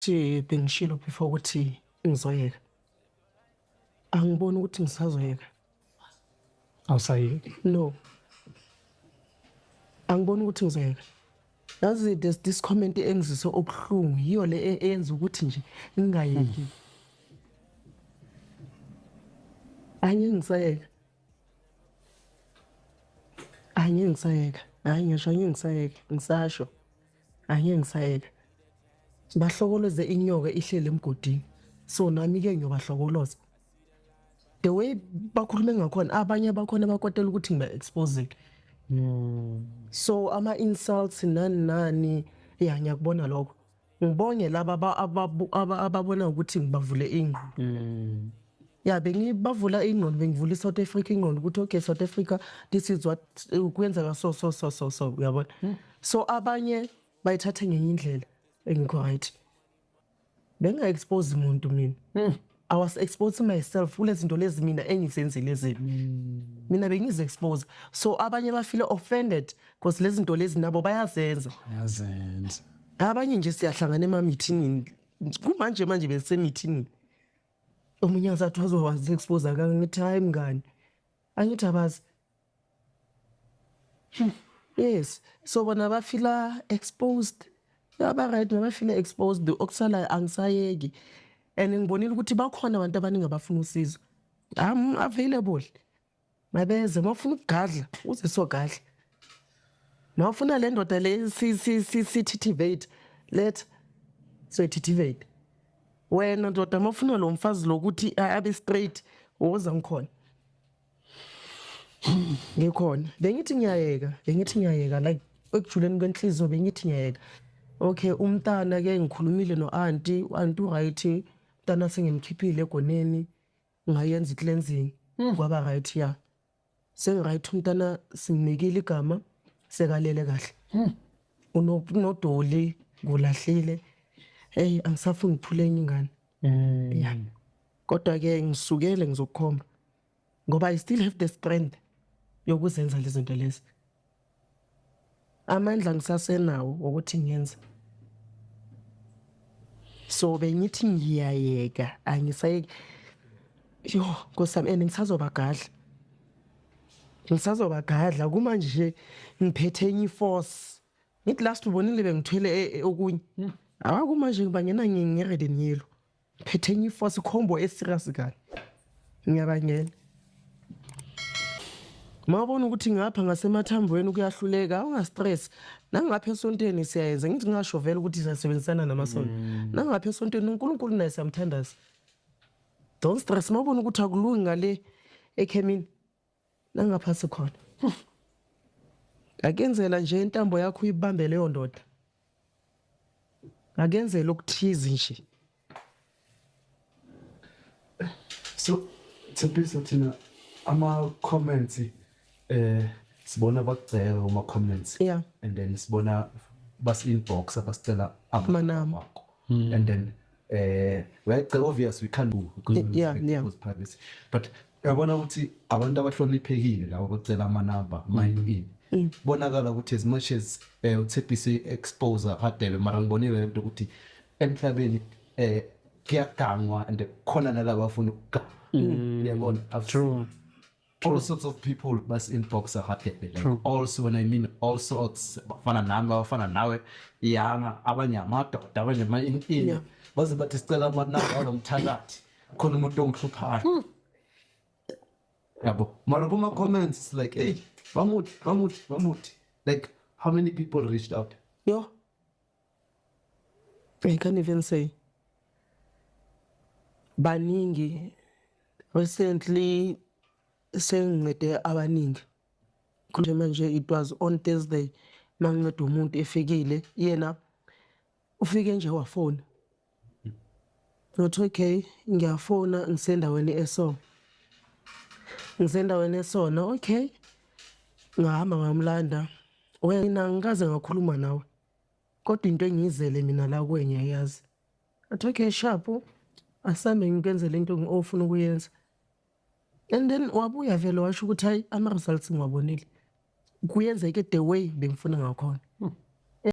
Thi bengishilo before ukuthi ngizoyeka. Angiboni ukuthi ngisazoyeka. Awusayeki? No. Angiboni ukuthi ngizoyeka. Yazi there's this comment engizise obuhlungu yiyo le eyenza ukuthi nje ngingayeki. Angeke ngisayeka. Angeke ngisayeka. Hayi ngisho angeke ngisayeka. Ngisasho. Angeke ngisayeka. Bahlokoloze inyoka ihlele emgodini. So nami ke ngiyobahlokoloza. The way bakhuluma ngakhona abanye bakhona bakwatela ukuthi ngiba expose. So ama insults nani ya ngiyakubona lokho. Ngibonge laba ababona ukuthi ngibavule ingqondo. Ya bengibavula ingqondo bengivula iSouth Africa ingqondo ukuthi okay South Africa this is what kuyenzeka so uyabona. So abanye bayithatha ngenye indlela engikho right. Benga expose umuntu mina. I was exposing myself kulezi zinto lezi mina engizenzile lezi. Mina bengize expose. So abanye ba feel offended because lezi zinto lezi nabo bayazenza. Yazenza. Abanye nje siyahlangana ema-meeting. Kumanje bese meeting. Omunye ngathi wazi expose aka ngithi hayi mngani. Angithi abazi. Yes. So bona ba feel exposed. Yaba right ba feel exposed okusala angisayeki. And ngibonile ukuthi bakhona abantu abaningi abafuna usizo. I'm available. Mabeze mawufuna ukugadla uze sogadla. Mawufuna le ndoda le sithivate let so thivate. Wena ndoda mawufuna lo mfazi lokuthi abe straight woza ngikhona. Ngikhona. Bengithi ngiyayeka like ekujuleni kwenhliziyo bengithi ngiyayeka. Okay umntana ke ngikhulumile no auntie right umntana sengimkhiphile egoneni ngayenza i-cleansing kwaba right ya. Sengiright umntana singimekile igama sekalele kahle. Unodoli ngulahlile. Hey angisafuni ngiphule enye ingane. Yeah. Kodwa ke ngisukele ngizokukhomba. Ngoba I still have the strength yokuzenza lezi zinto lezi. Amandla ngisasenawo ukuthi ngiyenze. So bengithi ngiyayeka angisayeki. Yo nkosami ngisazobagadla. Ngisazobagadla kuma nje ngiphethe enye force. Ngithi last ubonile bengithwele okunye. Awakuma nje ngibangena ngiready nyilo. Ngiphethe enye force combo eserious kani. Ngiyabangena. Mawubona ukuthi ngapha ngasemathambweni kuyahluleka unga stress nangapha esontweni siyayenza ngithi ngasho vele ukuthi sisebenzisana namasonto nangapha esontweni uNkulunkulu naye samthandaza. Don't stress mawubona ukuthi akulungi ngale ekhemini nangapha sikhona. Akenzela nje intambo yakho uyibambe leyo ndoda. Akenzela ukuthiza nje. So Tshepiso thina ama comments sibona bakugcela uma comments Yeah. and then sibona bas inbox abasicela Amanamba. And then well obvious we can't do because it was privacy but yabona ukuthi abantu abahloniphekile labo bacela amanamba mine bonakala ukuthi as much as uThepise exposure hadebe mara ngibonile lento ukuthi emhlabeni kuyagangwa and khona nalabo abafuna ukuganga yabona True. all sorts of people bas inbox hadebe like also when I mean all sorts bafana nami bafana nawe yanga abanye amadoda abanye ma baze bathi sicela amanamba alomthakathi khona umuntu ongihluphayo yabo mara kuma comments it's like hey bamuthi like how many people reached out? Yo. I can't even say. Baningi recently sengicede abaningi. Konje manje it was on Thursday mangincede umuntu efikile yena ufike nje wafona. Not okay ngiyafona ngisendaweni eso. Ngisendaweni esona okay. Ngahamba ngamlanda. Wena ngikaze ngakhuluma nawe. Kodwa into engizele mina la kwenye yazi. Athi okay sharp asame ngikenzele into engofuna ukuyenza. And then wabuya vele washo ukuthi hayi ama results ngiwabonile. Kuyenzeke the way bengifuna ngakhona.